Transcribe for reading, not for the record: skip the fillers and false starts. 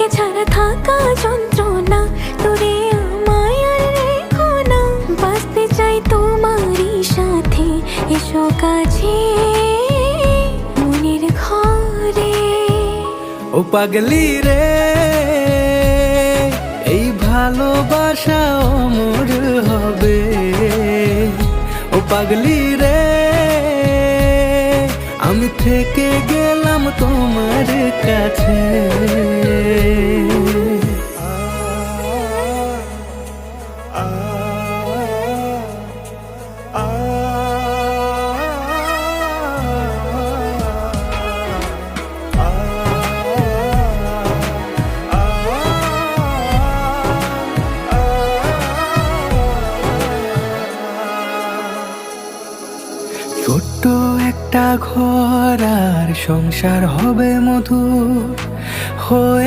তোকে ছাড়া থাকা যন্ত্রণা, তোরে আমায় আর রেখো না। বাঁচতে চাই তোমারই সাথে, এসো কাছে মনের ঘরে। ও পাগলি রে, এই ভালোবাসা অমর হবে। ও পাগলি রে, আমি থেকে গেলাম তোমার কাছে। ছোট্ট একটা ঘর আর সংসার হবে মধুর হয়ে।